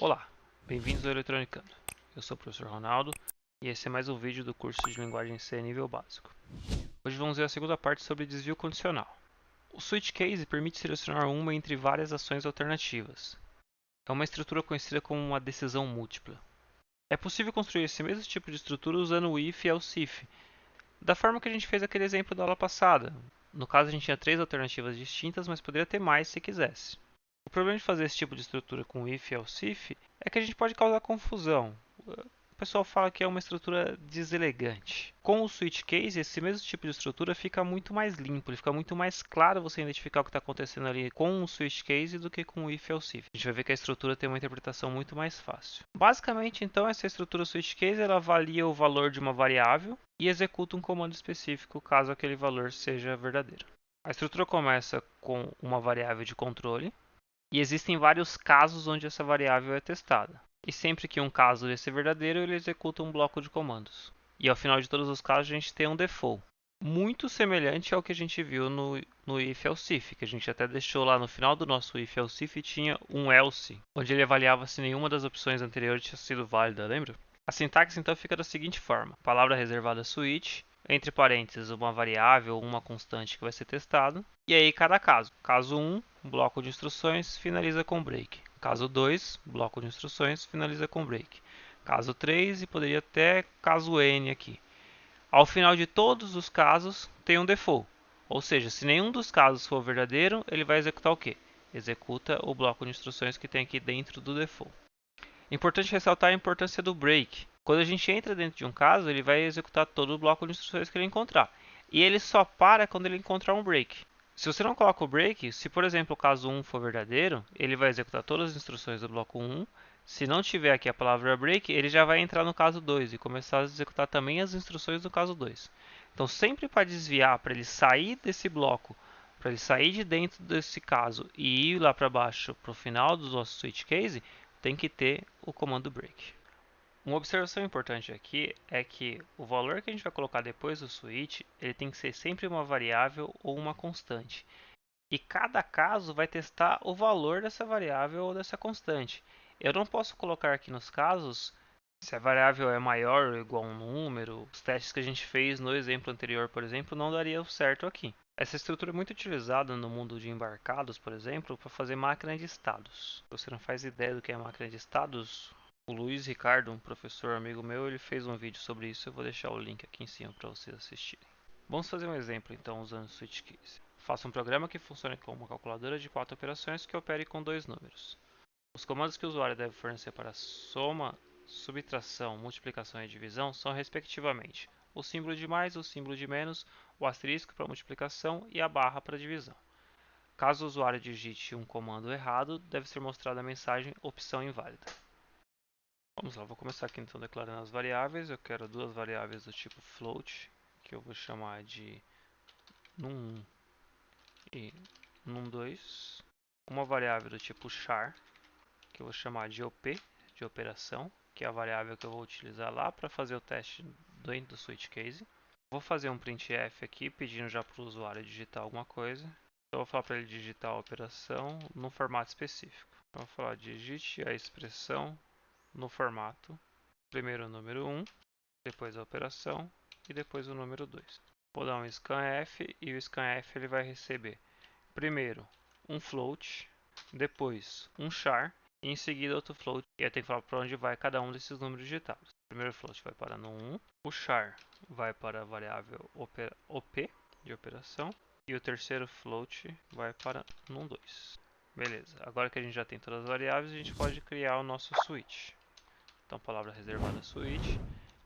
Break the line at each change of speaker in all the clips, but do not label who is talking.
Olá, bem-vindos ao Eletronicando. Eu sou o professor Ronaldo e esse é mais um vídeo do curso de linguagem C nível básico. Hoje vamos ver a segunda parte sobre desvio condicional. O switch case permite selecionar uma entre várias ações alternativas. É uma estrutura conhecida como uma decisão múltipla. É possível construir esse mesmo tipo de estrutura usando o if e else if, da forma que a gente fez aquele exemplo da aula passada. No caso a gente tinha três alternativas distintas, mas poderia ter mais se quisesse. O problema de fazer esse tipo de estrutura com if e else if é que a gente pode causar confusão. O pessoal fala que é uma estrutura deselegante. Com o switch case, esse mesmo tipo de estrutura fica muito mais limpo, ele fica muito mais claro você identificar o que está acontecendo ali com o switch case do que com o if e else if. A gente vai ver que a estrutura tem uma interpretação muito mais fácil. Basicamente, então, essa estrutura switch case ela avalia o valor de uma variável e executa um comando específico caso aquele valor seja verdadeiro. A estrutura começa com uma variável de controle, e existem vários casos onde essa variável é testada. E sempre que um caso desse é verdadeiro, ele executa um bloco de comandos. E ao final de todos os casos, a gente tem um default. Muito semelhante ao que a gente viu no if else if, que a gente até deixou lá no final do nosso if else if, tinha um else, onde ele avaliava se nenhuma das opções anteriores tinha sido válida, lembra? A sintaxe então fica da seguinte forma: palavra reservada switch, entre parênteses uma variável ou uma constante que vai ser testado, e aí cada caso. Caso 1, bloco de instruções finaliza com break. Caso 2, bloco de instruções finaliza com break. Caso 3 e poderia até caso n aqui. Ao final de todos os casos tem um default, ou seja, se nenhum dos casos for verdadeiro, ele vai executar o quê? Executa o bloco de instruções que tem aqui dentro do default. Importante ressaltar a importância do break. Quando a gente entra dentro de um caso, ele vai executar todo o bloco de instruções que ele encontrar. E ele só para quando ele encontrar um break. Se você não coloca o break, se por exemplo o caso 1 for verdadeiro, ele vai executar todas as instruções do bloco 1. Se não tiver aqui a palavra break, ele já vai entrar no caso 2 e começar a executar também as instruções do caso 2. Então sempre para desviar, para ele sair desse bloco, para ele sair de dentro desse caso e ir lá para baixo para o final do nosso switch case, tem que ter o comando break. Uma observação importante aqui é que o valor que a gente vai colocar depois do switch, ele tem que ser sempre uma variável ou uma constante. E cada caso vai testar o valor dessa variável ou dessa constante. Eu não posso colocar aqui nos casos se a variável é maior ou igual a um número. Os testes que a gente fez no exemplo anterior, por exemplo, não daria certo aqui. Essa estrutura é muito utilizada no mundo de embarcados, por exemplo, para fazer máquina de estados. Se você não faz ideia do que é máquina de estados, o Luiz Ricardo, um professor amigo meu, ele fez um vídeo sobre isso. Eu vou deixar o link aqui em cima para vocês assistirem. Vamos fazer um exemplo então usando o switch case. Faça um programa que funcione como uma calculadora de 4 operações que opere com 2 números. Os comandos que o usuário deve fornecer para soma, subtração, multiplicação e divisão são respectivamente o símbolo de mais, o símbolo de menos, o asterisco para multiplicação e a barra para divisão. Caso o usuário digite um comando errado, deve ser mostrada a mensagem opção inválida. Vamos lá, vou começar aqui então declarando as variáveis. Eu quero duas variáveis do tipo float, que eu vou chamar de num1 e num2. Uma variável do tipo char, que eu vou chamar de op, de operação, que é a variável que eu vou utilizar lá para fazer o teste dentro do switch case. Vou fazer um printf aqui, pedindo já para o usuário digitar alguma coisa. Então, eu vou falar para ele digitar a operação no formato específico. Então, eu vou falar digite a expressão no formato, primeiro o número 1, depois a operação e depois o número 2. Vou dar um scanf e o scanf ele vai receber primeiro um float, depois um char e em seguida outro float. E aí tem que falar para onde vai cada um desses números digitados. O primeiro float vai para num1, o char vai para a variável op de operação e o terceiro float vai para num2. Beleza, agora que a gente já tem todas as variáveis, a gente pode criar o nosso switch. Então, palavra reservada switch,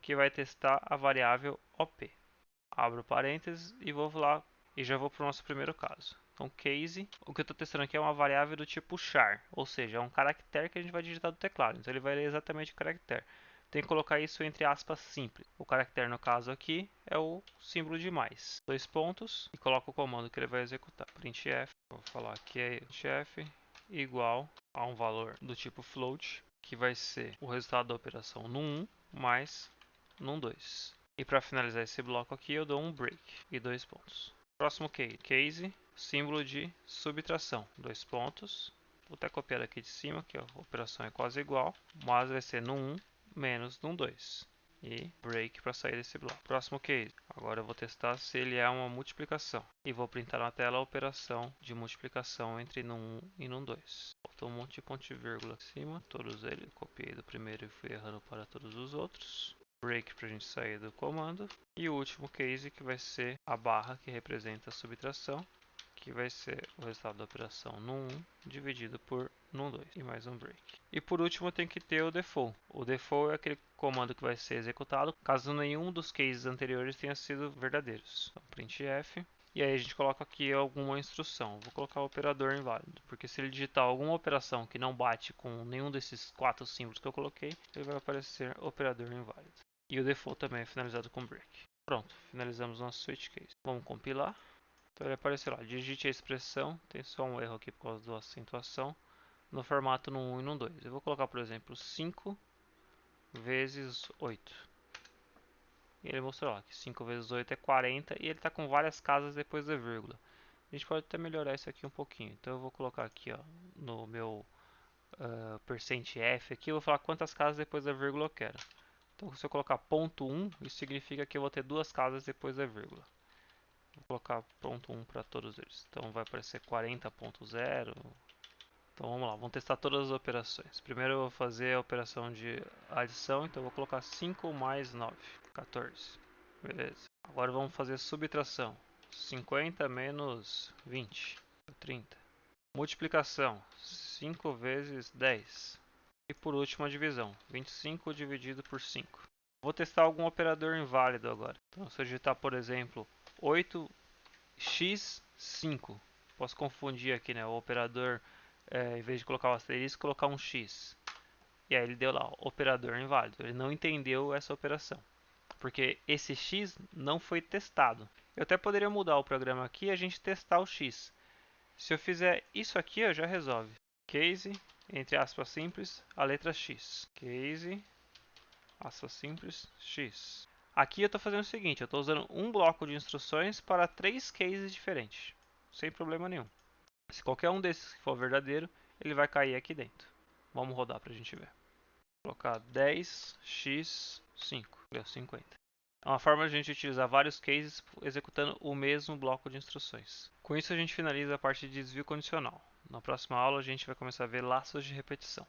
que vai testar a variável op. Abro parênteses e vou lá e já vou para o nosso primeiro caso. Então, case, o que eu estou testando aqui é uma variável do tipo char, ou seja, é um caractere que a gente vai digitar do teclado. Então, ele vai ler exatamente o caractere. Tem que colocar isso entre aspas simples. O caractere, no caso aqui, é o símbolo de mais. Dois pontos e coloco o comando que ele vai executar. Printf, vou falar que é printf igual a um valor do tipo float, que vai ser o resultado da operação num1 mais num2. E para finalizar esse bloco aqui, eu dou um break e 2 pontos. Próximo case, símbolo de subtração, 2 pontos. Vou até copiar aqui de cima, que a operação é quase igual, mas vai ser no 1 menos no 2. E break para sair desse bloco. Próximo case. Agora eu vou testar se ele é uma multiplicação. E vou printar na tela a operação de multiplicação entre no 1 e no 2. Faltou um monte de ponto e vírgula em cima. Todos eles. Copiei do primeiro e fui errando para todos os outros. Break para a gente sair do comando. E o último case que vai ser a barra que representa a subtração, que vai ser o resultado da operação no 1 dividido por no 2 e mais um break. E por último eu tenho que ter o default. O default é aquele comando que vai ser executado caso nenhum dos cases anteriores tenha sido verdadeiros. Então printf. E aí a gente coloca aqui alguma instrução. Vou colocar o operador inválido, porque se ele digitar alguma operação que não bate com nenhum desses 4 símbolos que eu coloquei, ele vai aparecer operador inválido. E o default também é finalizado com break. Pronto, finalizamos nosso switch case. Vamos compilar. Então ele apareceu lá, digite a expressão, tem só um erro aqui por causa da acentuação, no formato no 1 e no 2. Eu vou colocar, por exemplo, 5 vezes 8. E ele mostrou lá que 5 vezes 8 é 40 e ele está com várias casas depois da vírgula. A gente pode até melhorar isso aqui um pouquinho. Então eu vou colocar aqui ó, no meu %f aqui, eu vou falar quantas casas depois da vírgula eu quero. Então se eu colocar ponto 1, isso significa que eu vou ter duas casas depois da vírgula. Vou colocar ponto 1 para todos eles. Então vai aparecer 40.0. Então vamos lá, vamos testar todas as operações. Primeiro eu vou fazer a operação de adição, então eu vou colocar 5 mais 9, 14. Beleza. Agora vamos fazer subtração. 50 menos 20, 30. Multiplicação, 5 vezes 10. E por último a divisão, 25 dividido por 5. Vou testar algum operador inválido agora. Então se eu digitar, por exemplo, 8x5. Posso confundir aqui, né? O operador, em vez de colocar o asterisco, colocar um x. E aí ele deu lá, operador inválido. Ele não entendeu essa operação, porque esse x não foi testado. Eu até poderia mudar o programa aqui e a gente testar o x. Se eu fizer isso aqui, já resolve. Case, entre aspas simples, a letra x. Case, aspas simples, x. Aqui eu estou fazendo o seguinte, eu estou usando um bloco de instruções para 3 cases diferentes, sem problema nenhum. Se qualquer um desses for verdadeiro, ele vai cair aqui dentro. Vamos rodar para a gente ver. Vou colocar 10x5, deu 50. É uma forma de a gente utilizar vários cases executando o mesmo bloco de instruções. Com isso a gente finaliza a parte de desvio condicional. Na próxima aula a gente vai começar a ver laços de repetição.